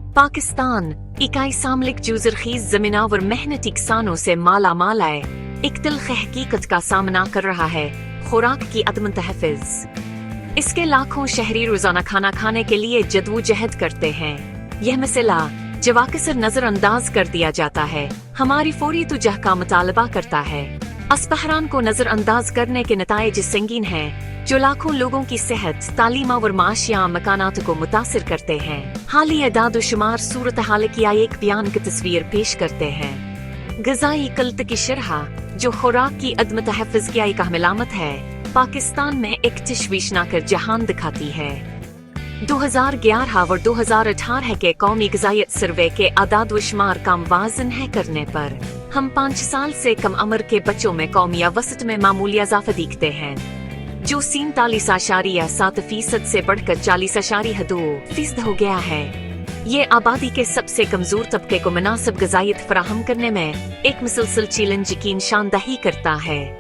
पाकिस्तान इकाई सामलिक जूजरखीज जमीनावर मेहनती किसानों से माला माल है, एक तिल्ख हकीकत का सामना कर रहा है, खुराक की अदम तहफ़्फ़ुज़। इसके लाखों शहरी रोजाना खाना खाने के लिए जद्दोजहद करते हैं। यह मसला जब अक्सर नजरअंदाज कर दिया जाता है, हमारी फौरी तुजह का मुतालबा करता है। इस बहरान को नजरअंदाज करने के नताइज संगीन हैं, जो लाखों लोगों की सेहत, तालीम और माशिया मकानात को मुतासिर करते हैं। हालिया दादोशुमार सूरत हाल की एक बयान की तस्वीर पेश करते हैं। ग़िज़ाई क़िल्लत की शरह जो खुराक की अदम तहफ़्फ़ुज़ की एक अहम अलामत है, पाकिस्तान में एक तशवीशनाक जहान दिखाती है। 2011 और 2018 के कौमी ग़िज़ाइयत सर्वे के आदाद व शुमार का मुवाज़न है करने पर हम 5 साल से कम उम्र के बच्चों में कौमी वसत में मामूली इज़ाफ़ा देखते हैं, जो 47.7% से बढ़कर 40.2% हो गया है। ये आबादी के सबसे कमजोर तबके को मुनासिब ग़िज़ाइयत फराहम करने में एक मुसलसल चैलेंज की निशानदही करता है।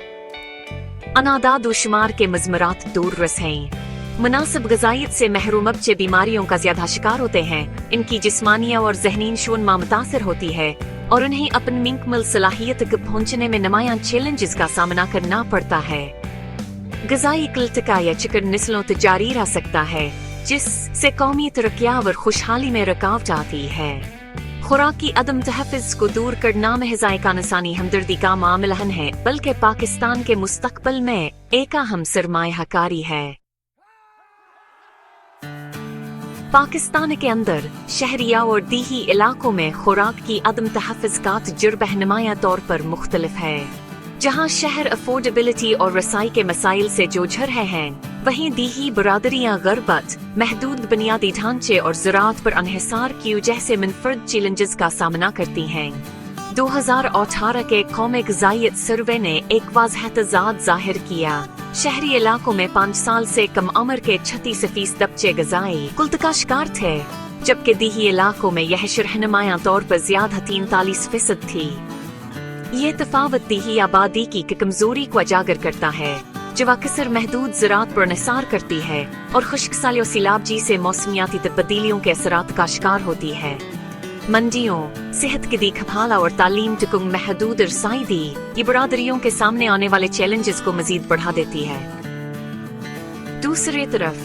अनादाद व शुमार के मज़मरात दूर रस हैं। मुनासिब ग़िज़ाइयत से महरूम बच्चे बीमारियों का ज्यादा शिकार होते हैं, इनकी जिस्मानी और ज़हनी शोनमा मुतासर होती है और उन्हें अपनी मुकम्मल सलाहियत तक पहुँचने में नुमायां चैलेंजेस का सामना करना पड़ता है। ग़िज़ाई क़िल्लत का यह चक्र नस्लों तक जारी रह सकता है, जिससे कौमी तरक्कियां और खुशहाली में रुकावट आती है। खुराक की अदम तहफ़्फ़ुज़ को दूर करना महज़ एक इंसानी हमदर्दी का मामला नहीं है, बल्कि पाकिस्तान के मुस्तक़बिल में एक अहम सरमायाकारी है। पाकिस्तान के अंदर शहरिया और दीही इलाकों में खुराक की अदम तहफ़्फ़ुज़ का तजुर्बा नुमायां तौर पर मुख्तलिफ है। जहाँ शहर अफोर्डेबिलिटी और रसाई के मसाइल से जूझ रहे हैं, वहीं दीही बरादरियाँ गुर्बत, महदूद बुनियादी ढांचे और ज़राअत पर अनहिसार की वजह से मुनफरद चैलेंजेस का सामना करती हैं। 2018 के कौमी ग़िज़ाइयत सर्वे ने एक वाज़ह तज़ाद ज़ाहिर किया। शहरी इलाकों में 5 साल से कम उम्र के 36% बच्चे ग़िज़ाई क़िल्लत का शिकार थे, जबकि दीही इलाकों में यह शरह नुमायां तौर पर ज़्यादा 43% थी। ये तफावत दीही आबादी की कमजोरी को उजागर करता है, जो अक्सर महदूद ज़राअत पर निसार करती है और खुश्क साली और सैलाब से मौसमियाती तब्दीलियों के असरात का शिकार होती है। मंडियों, सेहत की देखभाल और तालीम तक महदूद रसाई दी ये बरादरियों के सामने आने वाले चैलेंजेस को मजीद बढ़ा देती है। दूसरी तरफ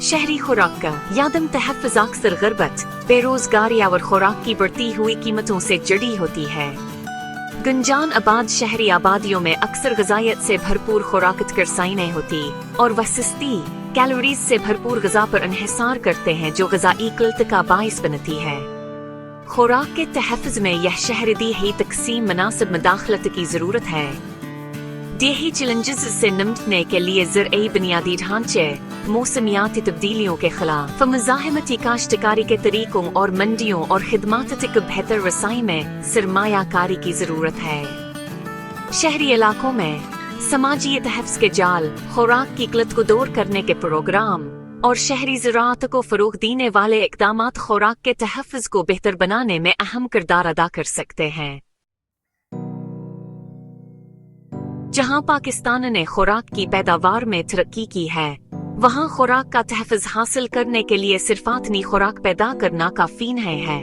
शहरी खुराक का यादम तहफ़्फ़ुज़ अक्सर गुर्बत, बेरोजगारी और खुराक की बढ़ती हुई कीमतों से जुड़ी होती है। गंजान आबाद शहरी आबादियों में अक्सर ग़िज़ाइयत से भरपूर खुराक रसाई नहीं होती और वह सस्ती कैलोरीज से भरपूर ग़िज़ा पर इन्हिसार करते हैं, जो ग़िज़ाई क़िल्लत का बाइस बनती है। खुराक के तहफ़्फ़ुज़ में यह शहरी दीही तक़सीम मुनासिब मुदाखलत की ज़रूरत है। दीही चैलेंजेस से निपटने के लिए ज़रई बुनियादी ढांचे, मौसमियाती तब्दीलियों के खिलाफ मुज़ाहमती काश्तकारी के तरीकों और मंडियों और खिदमात तक बेहतर रसाई में सरमायाकारी की ज़रूरत है। शहरी इलाकों में समाजी तहफ़्फ़ुज़ के जाल, खुराक की क़िल्लत को दूर करने के प्रोग्राम और शहरी ज़राअत को फ़रोग़ देने वाले इक़दामात खुराक के तहफ़्फ़ुज़ को बेहतर बनाने में अहम किरदार अदा कर सकते हैं। जहां पाकिस्तान ने खुराक की पैदावार में तरक्की की है, वहां खुराक का तहफ़्फ़ुज़ हासिल करने के लिए सिर्फ इतनी खुराक पैदा करना काफ़ी नहीं है।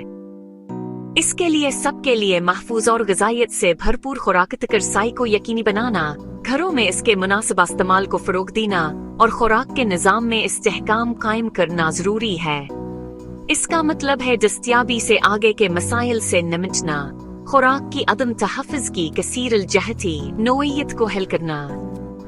इसके लिए सबके लिए महफूज और ग़िज़ाइयत से भरपूर खुराक तक रसाई को यकीनी बनाना, घरों में इसके मुनासिब इस्तेमाल को फ़रोग़ देना और खुराक के निज़ाम में इस्तेहकाम कायम करना ज़रूरी है। इसका मतलब है दस्तयाबी से आगे के मसाइल से निपटना, खुराक की अदम तहफ़्फ़ुज़ की कसीर जहती नोयत को हल करना।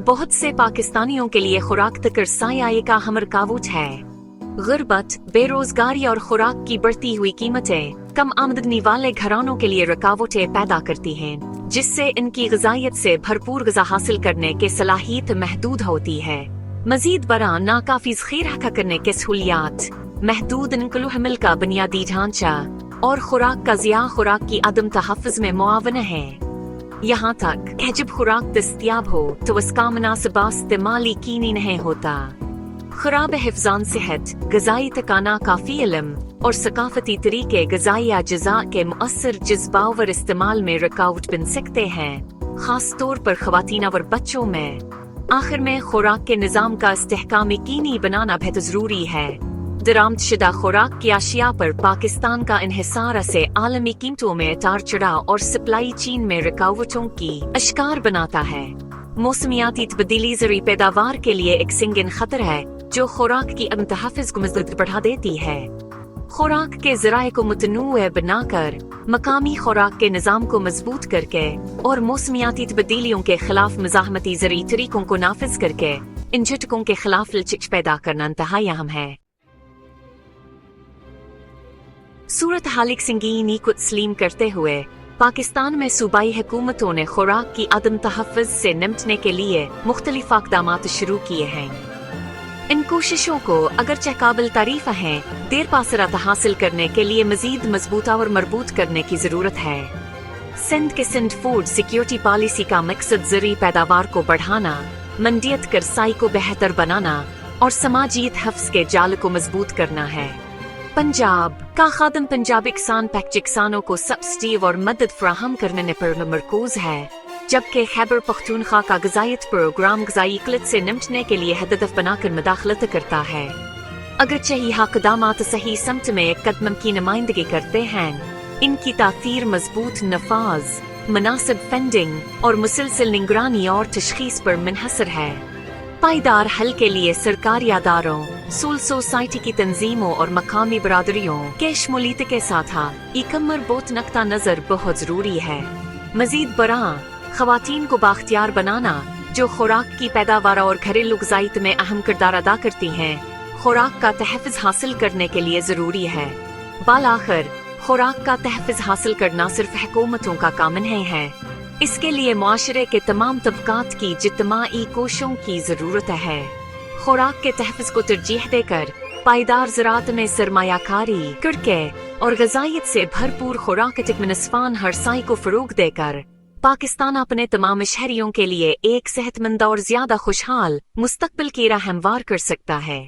बहुत से पाकिस्तानियों के लिए खुराक तक रसाई एक अहम रुकावट है। गुर्बत, बेरोजगारी और खुराक की बढ़ती हुई कीमतें कम आमदनी वाले घरानों के लिए रुकावटें पैदा करती हैं, जिससे इनकी ग़िज़ाइयत से भरपूर ग़िज़ा हासिल करने की सलाहियत महदूद होती है। मजीद बरा नाकाफ़ी ज़ख़ीरा करने के सहूलियात, महदूद नक़ल व हमल का बुनियादी ढांचा और खुराक का ज़िया खुराक की अदम तहफ़्फ़ुज़ में मुआवन है। यहाँ तक कि जब खुराक दस्तयाब हो तो उसका मुनासिबा इस्तेमाल यकीनी नहीं होता। खराब हिफ़्ज़ान सेहत, ग़िज़ाई तकाना, काफ़ी इल्म और सकाफ़ती तरीके ग़िज़ाई अज्ज़ा के मुअस्सर जज़्बावर इस्तेमाल में रुकावट बन सकते हैं, ख़ास तौर पर ख़वातीन और बच्चों में। आखिर में खुराक के निज़ाम का इस्तेहकाम यकीनी बनाना बेहद ज़रूरी है। दरामदशुदा खुराक की अशिया पर पाकिस्तान का इन्हिसार से आलमी कीमतों में उतार चढ़ाव और सप्लाई चेन में रुकावटों की अश्कार बनाता है। मौसमियाती तब्दीली ज़रूरी पैदावार के लिए एक संगीन खतर है जो खुराक की तहफ़्फ़ुज़ को मज़ीद बढ़ा देती है। खुराक के ज़राए को मुतनूअ बनाकर, मकामी खुराक के निज़ाम को मजबूत करके और मौसमियाती तब्दीलियों के खिलाफ मज़ाहमती ज़रूरी तरीकों को नाफिज करके इन झटकों के खिलाफ लचिक पैदा करना इंतहाई अहम है। सूरत हाल संगीनी को तस्लीम करते हुए पाकिस्तान में सूबाई हुकूमतों ने खुराक की अदम तहफ़्फ़ुज़ से निपटने के लिए मुख्तलिफ इक़दामात शुरू किए हैं। इन कोशिशों को अगरचे काबिल तारीफ हैं, देर पासरात हासिल करने के लिए मजीद मजबूत और मरबूत करने की ज़रूरत है। सिंध के सिंध फूड सिक्योरिटी पॉलिसी का मकसद ज़रूरी पैदावार को बढ़ाना, मंडियत कर रसाई को बेहतर बनाना और समाजियत हफ्ज़ के जाल को मजबूत करना है। पंजाब का खादम पंजाबी किसान पैक्च किसानों को सब्सिडी और मदद फराहम करने पर मरकूज है, जबकि खैबर पख्तूनख्वा का ग़िज़ायत प्रोग्राम ग़िज़ाई क़िल्लत से निपटने के लिए हदफ बनाकर मदाखलत करता है। अगरचे यह इक़दामात सही समत में एक कदम की नुमाइंदगी करते हैं, इनकी तासीर मजबूत नफाज, मुनासिब फंडिंग और मुसलसल निगरानी और तशख़ीस पर मुनहसर है। पायदार हल के लिए सरकारी अदारों, सिविल सोसाइटी की तंजीमों और मकामी बरादरियों के शमूलियत के साथ एक मरबूत नक्ता नज़र बहुत ज़रूरी है। मज़ीद बरां ख़वातीन को बाख्तियार बनाना जो खुराक की पैदावार और घरेलू ग़िज़ाइत में अहम किरदार अदा करती हैं, खुराक का तहफ़्फ़ुज़ हासिल करने के लिए ज़रूरी है। बालाखिर खुराक का तहफ़्फ़ुज़ हासिल करना सिर्फ हुकूमतों का काम नहीं है, इसके लिए मुआशरे के तमाम तबकात की इज्तिमाई कोशिशों की ज़रूरत है। खुराक के तहफ़्फ़ुज़ को तरजीह देकर पायदार ज़राअत में सरमायाकारी करके और ग़िज़ायत से भरपूर खुराक तकमिनस्फान हरसाई को फ़रोग़ देकर पाकिस्तान अपने तमाम शहरियों के लिए एक सेहतमंद और ज़्यादा खुशहाल मुस्तक़बिल की राह हमवार कर सकता है।